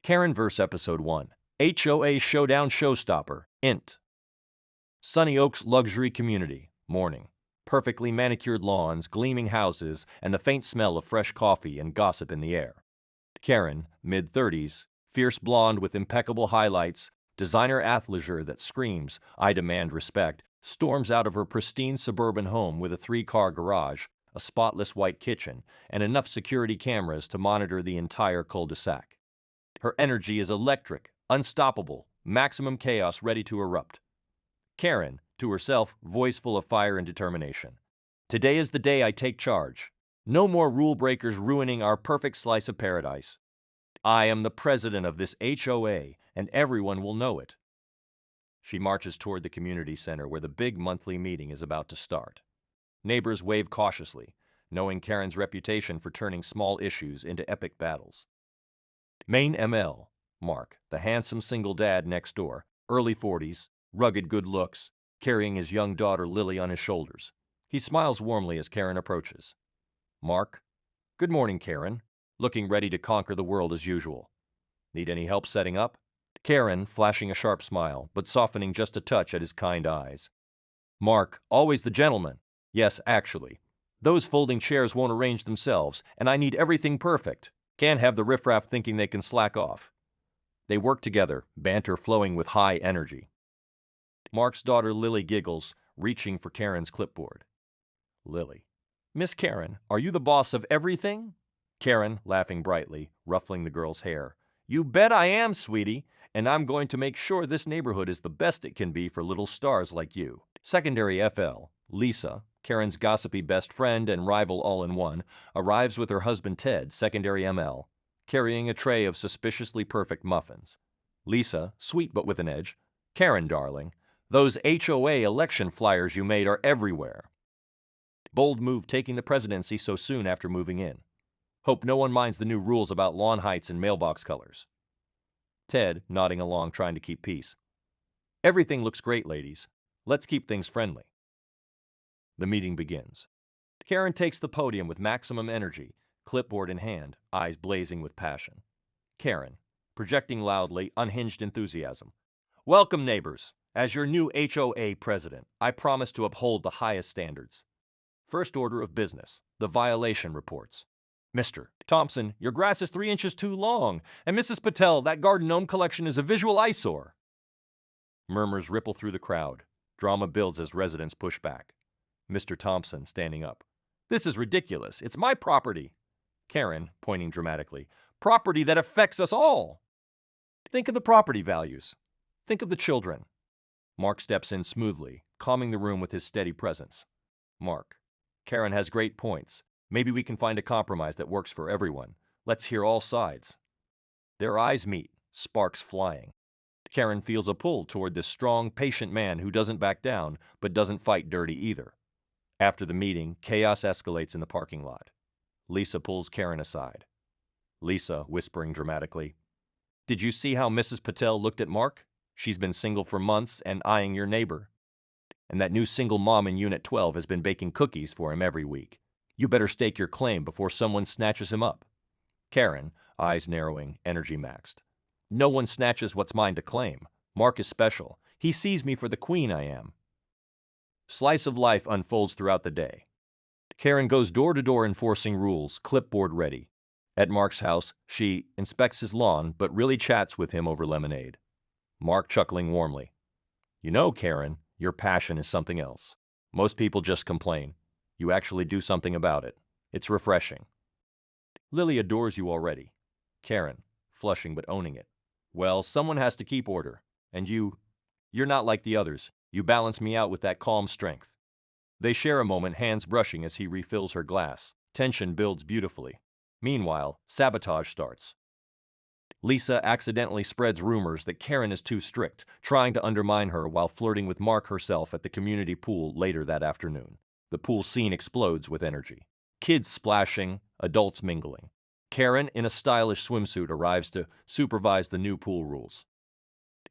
Karenverse Episode 1. HOA Showdown Showstopper, Int. Sunny Oaks Luxury Community, morning. Perfectly manicured lawns, gleaming houses, and the faint smell of fresh coffee and gossip in the air. Karen, mid-30s, fierce blonde with impeccable highlights, designer athleisure that screams, "I demand respect," storms out of her pristine suburban home with a 3-car garage, a spotless white kitchen, and enough security cameras to monitor the entire cul-de-sac. Her energy is electric, unstoppable, maximum chaos ready to erupt. Karen, to herself, voice full of fire and determination. Today is the day I take charge. No more rule breakers ruining our perfect slice of paradise. I am the president of this HOA, and everyone will know it. She marches toward the community center where the big monthly meeting is about to start. Neighbors wave cautiously, knowing Karen's reputation for turning small issues into epic battles. Main ML, Mark, the handsome single dad next door, early 40s, rugged good looks, carrying his young daughter Lily on his shoulders. He smiles warmly as Karen approaches. Mark, good morning, Karen, looking ready to conquer the world as usual. Need any help setting up? Karen, flashing a sharp smile, but softening just a touch at his kind eyes. Mark, always the gentleman. Yes, actually. Those folding chairs won't arrange themselves, and I need everything perfect. Can't have the riffraff thinking they can slack off. They work together, banter flowing with high energy. Mark's daughter Lily giggles, reaching for Karen's clipboard. Lily. Miss Karen, are you the boss of everything? Karen, laughing brightly, ruffling the girl's hair. You bet I am, sweetie, and I'm going to make sure this neighborhood is the best it can be for little stars like you. Secondary FL, Lisa, Karen's gossipy best friend and rival all-in-one, arrives with her husband Ted, secondary ML, carrying a tray of suspiciously perfect muffins. Lisa, sweet but with an edge. Karen, darling, those HOA election flyers you made are everywhere. Bold move taking the presidency so soon after moving in. Hope no one minds the new rules about lawn heights and mailbox colors. Ted, nodding along trying to keep peace. Everything looks great, ladies. Let's keep things friendly. The meeting begins. Karen takes the podium with maximum energy, clipboard in hand, eyes blazing with passion. Karen, projecting loudly, unhinged enthusiasm. Welcome, neighbors. As your new HOA president, I promise to uphold the highest standards. First order of business, the violation reports. Mr. Thompson, your grass is 3 inches too long, and Mrs. Patel, that garden gnome collection is a visual eyesore. Murmurs ripple through the crowd. Drama builds as residents push back. Mr. Thompson, standing up. This is ridiculous. It's my property. Karen, pointing dramatically. Property that affects us all. Think of the property values. Think of the children. Mark steps in smoothly, calming the room with his steady presence. Mark. Karen has great points. Maybe we can find a compromise that works for everyone. Let's hear all sides. Their eyes meet, sparks flying. Karen feels a pull toward this strong, patient man who doesn't back down, but doesn't fight dirty either. After the meeting, chaos escalates in the parking lot. Lisa pulls Karen aside. Lisa, whispering dramatically, Did you see how Mrs. Patel looked at Mark? She's been single for months and eyeing your neighbor. And that new single mom in Unit 12 has been baking cookies for him every week. You better stake your claim before someone snatches him up. Karen, eyes narrowing, energy maxed. No one snatches what's mine to claim. Mark is special. He sees me for the queen I am. Slice of life unfolds throughout the day. Karen goes door to door enforcing rules, clipboard ready. At Mark's house, she inspects his lawn, but really chats with him over lemonade. Mark chuckling warmly. You know, Karen, your passion is something else. Most people just complain. You actually do something about it. It's refreshing. Lily adores you already. Karen, flushing but owning it. Well, someone has to keep order. And you're not like the others. You balance me out with that calm strength. They share a moment, hands brushing as he refills her glass. Tension builds beautifully. Meanwhile, sabotage starts. Lisa accidentally spreads rumors that Karen is too strict, trying to undermine her while flirting with Mark herself at the community pool later that afternoon. The pool scene explodes with energy. Kids splashing, adults mingling. Karen, in a stylish swimsuit, arrives to supervise the new pool rules.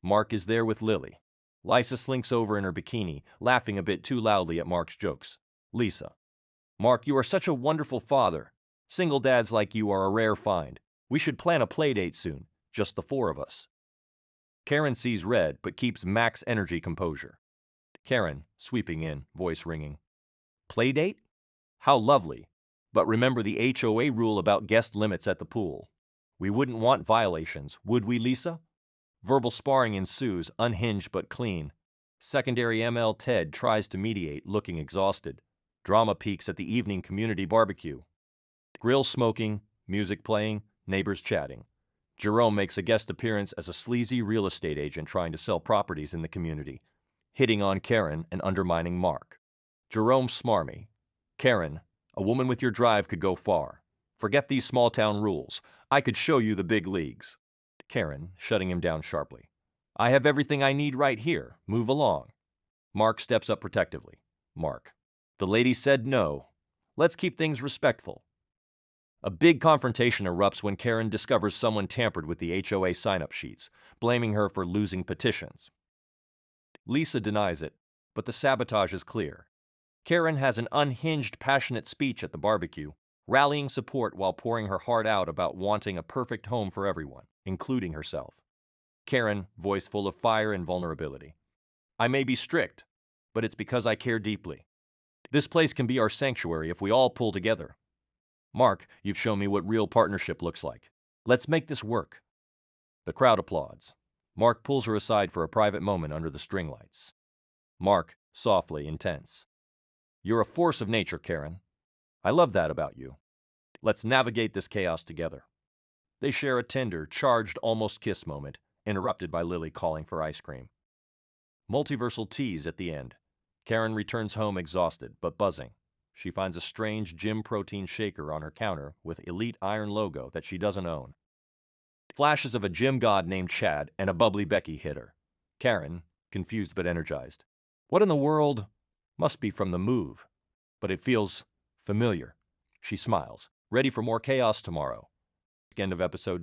Mark is there with Lily. Lisa slinks over in her bikini, laughing a bit too loudly at Mark's jokes. Lisa. Mark, you are such a wonderful father. Single dads like you are a rare find. We should plan a play date soon. just the four of us. Karen sees red but keeps max energy composure. Karen, sweeping in, voice ringing. Playdate? How lovely. But remember the HOA rule about guest limits at the pool. We wouldn't want violations, would we, Lisa? Verbal sparring ensues, unhinged but clean. Secondary ML Ted tries to mediate, looking exhausted. Drama peaks at the evening community barbecue. Grill smoking, music playing, neighbors chatting. Jerome makes a guest appearance as a sleazy real estate agent trying to sell properties in the community, hitting on Karen and undermining Mark. Jerome smarmy. Karen, a woman with your drive could go far. Forget these small-town rules. I could show you the big leagues. Karen, shutting him down sharply. I have everything I need right here. Move along. Mark steps up protectively. Mark. The lady said no. Let's keep things respectful. A big confrontation erupts when Karen discovers someone tampered with the HOA sign-up sheets, blaming her for losing petitions. Lisa denies it, but the sabotage is clear. Karen has an unhinged, passionate speech at the barbecue, rallying support while pouring her heart out about wanting a perfect home for everyone, including herself. Karen, voice full of fire and vulnerability. I may be strict, but it's because I care deeply. This place can be our sanctuary if we all pull together. Mark, you've shown me what real partnership looks like. Let's make this work. The crowd applauds. Mark pulls her aside for a private moment under the string lights. Mark, softly, intense. You're a force of nature, Karen. I love that about you. Let's navigate this chaos together. They share a tender, charged, almost kiss moment, interrupted by Lily calling for ice cream. Multiversal tease at the end. Karen returns home exhausted, but buzzing. She finds a strange gym protein shaker on her counter with Elite Iron logo that she doesn't own. Flashes of a gym god named Chad and a bubbly Becky hit her. Karen, confused but energized. What in the world? Must be from the move. But it feels familiar. She smiles, ready for more chaos tomorrow. End of episode